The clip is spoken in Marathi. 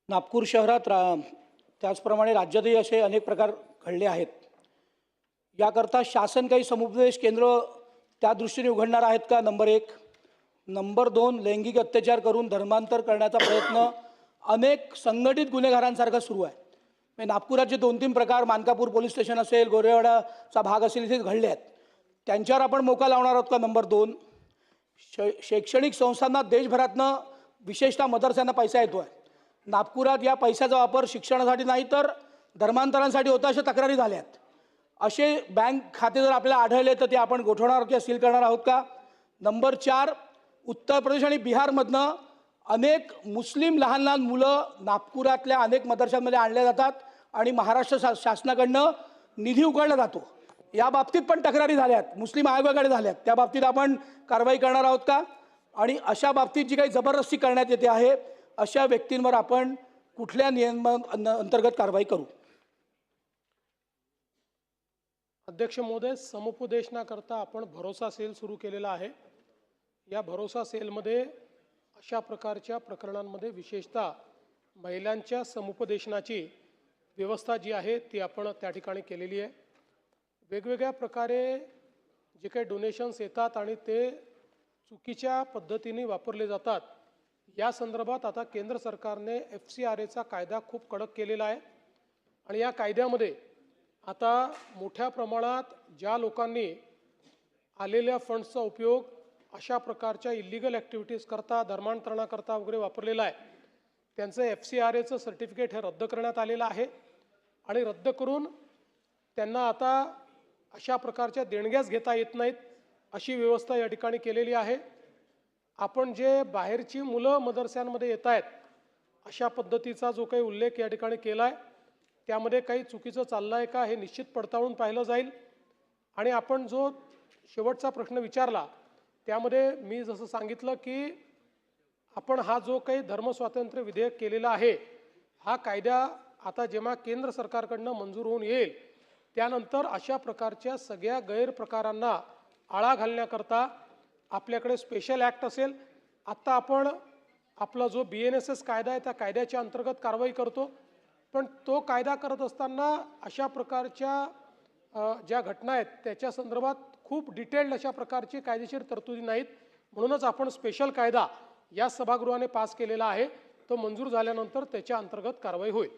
नागपूर शहरात त्याचप्रमाणे राज्यातही असे अनेक प्रकार घडले आहेत. याकरता शासन काही समुपदेश केंद्र त्या दृष्टीने उघडणार आहेत का? नंबर एक. नंबर दोन, लैंगिक अत्याचार करून धर्मांतर करण्याचा प्रयत्न अनेक संघटित गुन्हेगारांसारखा सुरू आहे. म्हणजे नागपुराचे 2-3 प्रकार मानकापूर पोलीस स्टेशन असेल, गोरेवाडाचा भाग असेल, इथे घडले आहेत. त्यांच्यावर आपण मोका लावणार आहोत का? नंबर दोन. शैक्षणिक संस्थांना देशभरातनं विशेषतः मदरस्यांना पैसा येतो आहे. नागपुरात या पैशाचा वापर शिक्षणासाठी नाही तर धर्मांतरांसाठी होता अशा तक्रारी झाल्या आहेत. असे बँक खाते जर आपल्याला आढळले तर ते आपण गोठवणार किंवा सील करणार आहोत का? नंबर चार, उत्तर प्रदेश आणि बिहारमधनं अनेक मुस्लिम लहान लहान मुलं नागपुरातल्या अनेक मदरशांमध्ये आणल्या जातात आणि महाराष्ट्र शासनाकडनं निधी उकळला जातो. या बाबतीत पण तक्रारी झाल्यात, मुस्लिम आयोगाकडे झाल्यात. त्या बाबतीत आपण कारवाई करणार आहोत का? आणि अशा बाबतीत जी काही जबरदस्ती करण्यात येते आहे अशा व्यक्तींवर आपण कुठल्या नियमांतर्गत कारवाई करू? अध्यक्ष महोदय, समुपदेशनाकरता आपण भरोसा सेल सुरू केलेला आहे. या भरोसा सेलमध्ये अशा प्रकारच्या प्रकरणांमध्ये विशेषतः महिलांच्या समुपदेशनाची व्यवस्था जी आहे ती आपण त्या ठिकाणी केलेली आहे. वेगवेगळ्या प्रकारे जे काही डोनेशन्स येतात आणि ते चुकीच्या पद्धतीने वापरले जातात, या संदर्भात आता केंद्र सरकारने FCRAचा कायदा खूप कडक केलेला आहे. आणि या कायद्यामध्ये आता मोठ्या प्रमाणात ज्या लोकांनी आलेल्या फंड्सचा उपयोग अशा प्रकारच्या इलिगल ॲक्टिव्हिटीज करता, धर्मांतरणाकरता वगैरे वापरलेला आहे, त्यांचं FCRAचं सर्टिफिकेट हे रद्द करण्यात आलेलं आहे. आणि रद्द करून त्यांना आता अशा प्रकारच्या देणग्याच घेता येत नाहीत अशी व्यवस्था या ठिकाणी केलेली आहे. आपण जे बाहेरची मुलं मदरस्यांमध्ये येत आहेत अशा पद्धतीचा जो काही उल्लेख या ठिकाणी केला आहे त्यामध्ये काही चुकीचं चाललं आहे का हे निश्चित पडताळून पाहिलं जाईल. आणि आपण जो शेवटचा प्रश्न विचारला त्यामध्ये मी जसं सांगितलं की आपण हा जो काही धर्मस्वातंत्र्य विधेयक केलेला आहे हा कायदा आता जेव्हा केंद्र सरकारकडनं मंजूर होऊन येईल त्यानंतर अशा प्रकारच्या सगळ्या गैरप्रकारांना आळा घालण्याकरता आपल्याकडे स्पेशल ॲक्ट असेल. आत्ता आपण आपला जो BNSS कायदा आहे त्या कायद्याच्या अंतर्गत कारवाई करतो, पण तो कायदा करत असताना अशा प्रकारच्या ज्या घटना आहेत त्याच्या संदर्भात खूप डिटेल्ड अशा प्रकारची कायदेशीर तरतुदी नाहीत. म्हणूनच आपण स्पेशल कायदा या सभागृहाने पास केलेला आहे. तो मंजूर झाल्यानंतर त्याच्या अंतर्गत कारवाई होईल.